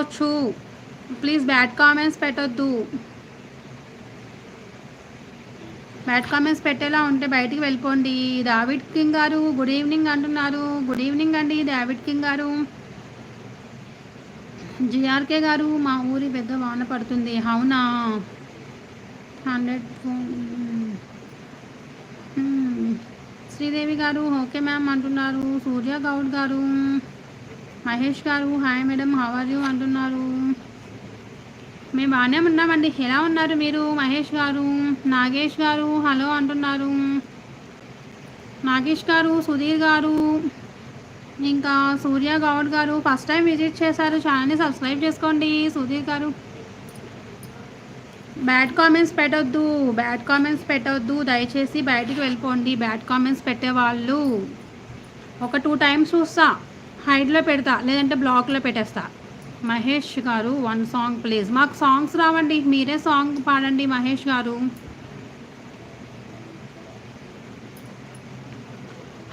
వెళ్ళిపోవచ్చు. Please bad comments పెట్టొద్దు. Bad comments పెట్టేలా ఉంటే బయటికి వెళ్ళిపోండి. దావిడ్ కింగ్ గారు గుడ్ ఈవినింగ్ అంటున్నారు. గుడ్ ఈవినింగ్ అండి దావిడ్ కింగ్ గారు. జిఆర్కే గారు మా ఊరి పెద్ద వాన పడుతుంది. అవునా 100 శ్రీదేవి గారు ఓకే మ్యామ్ అంటున్నారు. సూర్య గౌడ్ గారు, మహేష్ గారు hi madam how are you అంటున్నారు. మేము బాగానే ఉన్నామండి. ఎలా ఉన్నారు మీరు? మహేష్ గారు, నాగేష్ గారు హలో అంటున్నారు. నాగేష్ గారు, సుధీర్ గారు, ఇంకా సూర్య గౌడ్ గారు ఫస్ట్ టైం విజిట్ చేశారు. ఛానల్ని సబ్స్క్రైబ్ చేసుకోండి. సుధీర్ గారు బ్యాడ్ కామెంట్స్ పెట్టొద్దు. బ్యాడ్ కామెంట్స్ పెట్టొద్దు దయచేసి బయటికి వెళ్ళిపోండి. బ్యాడ్ కామెంట్స్ పెట్టేవాళ్ళు ఒక 2 టైమ్స్ చూస్తా, హైడ్లో పెడతా, లేదంటే బ్లాక్లో పెట్టేస్తా. మహేష్ గారు 1 సాంగ్ ప్లీజ్. మాకు సాంగ్స్ రావండి, మీరే సాంగ్ పాడండి మహేష్ గారు.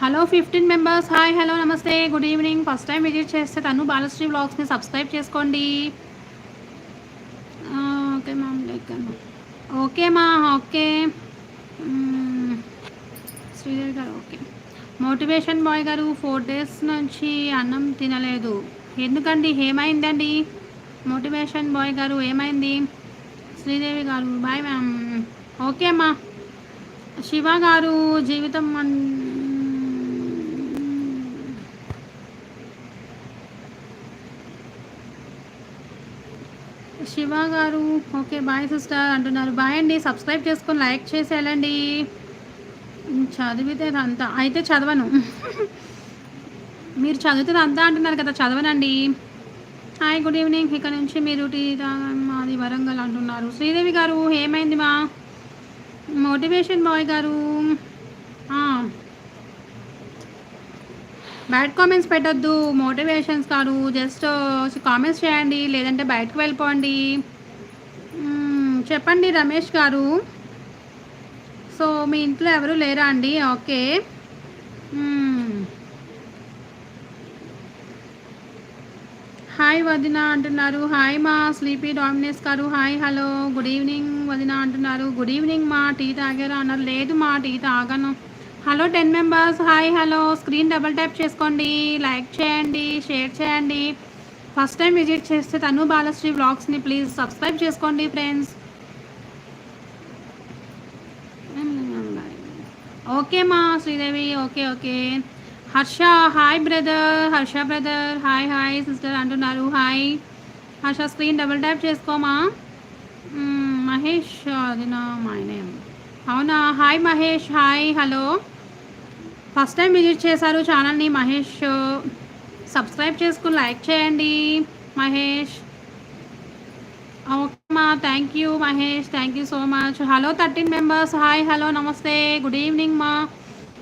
హలో 15 మెంబర్స్ హాయ్ హలో నమస్తే good evening. First time visit చేస్తే తను బాలశ్రీ బ్లాగ్స్ని సబ్స్క్రైబ్ చేసుకోండి. ఓకే మ్యామ్ లైక్ ఓకే మా ఓకే శ్రీదేవి గారు ఓకే. మోటివేషన్ బాయ్ గారు 4 days నుంచి అన్నం తినలేదు ఎందుకండి? ఏమైందండి మోటివేషన్ బాయ్ గారు, ఏమైంది? శ్రీదేవి గారు బాయ్ మ్యామ్. ఓకే అమ్మా. శివ గారు జీవితం శివ గారు ఓకే బాయ్ సిస్టర్ అంటున్నారు. బాయ్ అండి. సబ్స్క్రైబ్ చేసుకొని లైక్ చేసి వెళ్ళండి. చదివితే అంతా అయితే చదవను. మీరు చదివితే అంతా అంటున్నారు కదా, చదవనండి. Hi good evening. ఇక్కడ నుంచి మీరు టీ మాది వరంగల్ అంటున్నారు. శ్రీదేవి గారు ఏమైంది మా? మోటివేషన్ బాయ్ గారు బ్యాడ్ కామెంట్స్ పెట్టొద్దు. మోటివేషన్స్ కాదు, జస్ట్ కామెంట్స్ చేయండి, లేదంటే బయటకు వెళ్ళిపోండి. చెప్పండి రమేష్ గారు. సో మీ ఇంట్లో ఎవరు లేరా అండి? ఓకే. హాయ్ వదిన అంటున్నారు. హాయ్ మా. స్లీపీ డామినేస్ గారు హాయ్ హలో గుడ్ ఈవినింగ్ వదిన అంటున్నారు. గుడ్ ఈవినింగ్ మా. టీ తాగారా అన్నారు. లేదు మా టీ తాగాను. Hello 10 members hi hello. Screen double tap చేసుకోండి, లైక్ చేయండి, షేర్ చేయండి. ఫస్ట్ టైం విజిట్ చేస్తే తను బాలశ్రీ వ్లాగ్స్ని ప్లీజ్ సబ్స్క్రైబ్ చేసుకోండి ఫ్రెండ్స్. ఓకే మా Sridevi okay okay. Harsha hi brother. Harsha brother hi hi sister అంటున్నారు. Hi Harsha. Screen double tap చేసుకోమా. మహేష్ అది నా మై నేమ్. అవునా hi Mahesh hi hello. First time visit చేశారు ఛానల్ని మహేష్. సబ్స్క్రైబ్ చేసుకుని లైక్ చేయండి మహేష్. ఓకే మా. Thank you Mahesh, thank you so much. Hello 13 members hi hello నమస్తే గుడ్ ఈవినింగ్ మా.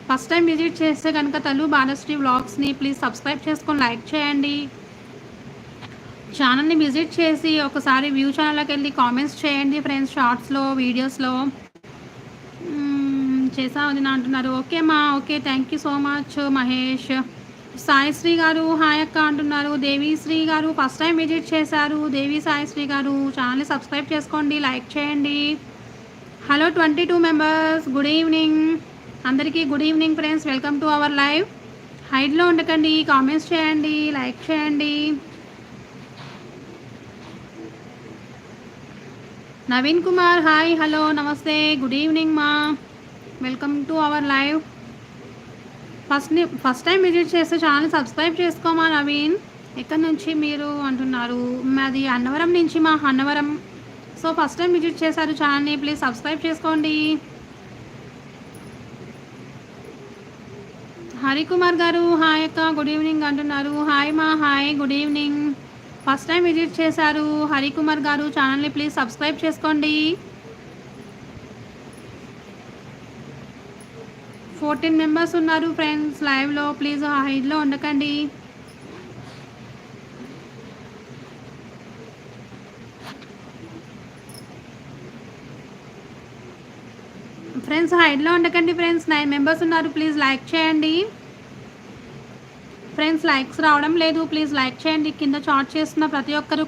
ఫస్ట్ టైం విజిట్ చేస్తే కనుక తను బాలశ్రీ వ్లాగ్స్ని ప్లీజ్ సబ్స్క్రైబ్ చేసుకొని లైక్ చేయండి. ఛానల్ని విజిట్ చేసి ఒకసారి వ్యూ ఛానల్లోకి వెళ్ళి కామెంట్స్ చేయండి ఫ్రెండ్స్. షార్ట్స్లో వీడియోస్లో చేసామని అంటున్నారు. ఓకే మా okay thank you so much Mahesh. Saisri గారు హాయ్ అక్క అంటున్నారు. దేవిశ్రీ గారు ఫస్ట్ టైం విజిట్ చేశారు. దేవి సాయిశ్రీ గారు ఛానల్ని సబ్స్క్రైబ్ చేసుకోండి, లైక్ చేయండి. హలో 22 మెంబర్స్ గుడ్ ఈవినింగ్ అందరికీ. Good evening friends, welcome to our live. హైడ్లో ఉండకండి, కామెంట్స్ చేయండి, లైక్ చేయండి. నవీన్ కుమార్ హాయ్ హలో నమస్తే గుడ్ ఈవినింగ్ మా. Welcome to our live. First time visit చేస్తే ఛానల్ సబ్స్క్రైబ్ చేసుకోమా నవీన్. ఎక్కడి నుంచి మీరు అంటున్నారు? మాది అన్నవరం నుంచి మా. Annavaram. So first time visit చేశారు ఛానల్ని ప్లీజ్ సబ్స్క్రైబ్ చేసుకోండి. హరికుమార్ గారు హాయ్ అక్క గుడ్ ఈవినింగ్ అంటున్నారు. హాయ్ మా hi good evening. First time visit చేశారు హరికుమార్ గారు ఛానల్ని ప్లీజ్ సబ్స్క్రైబ్ చేసుకోండి. 14 మెంబర్స్ ఉన్నారు ఫ్రెండ్స్ లైవ్లో. ప్లీజ్ హైడ్లో ఉండకండి. ఫ్రెండ్స్ హైడ్లో ఉండకండి ఫ్రెండ్స్. 9 మెంబర్స్ ఉన్నారు. ప్లీజ్ లైక్ చేయండి ఫ్రెండ్స్. లైక్స్ రావడం లేదు, ప్లీజ్ లైక్ చేయండి. కింద చాట్ చేస్తున్న ప్రతి ఒక్కరు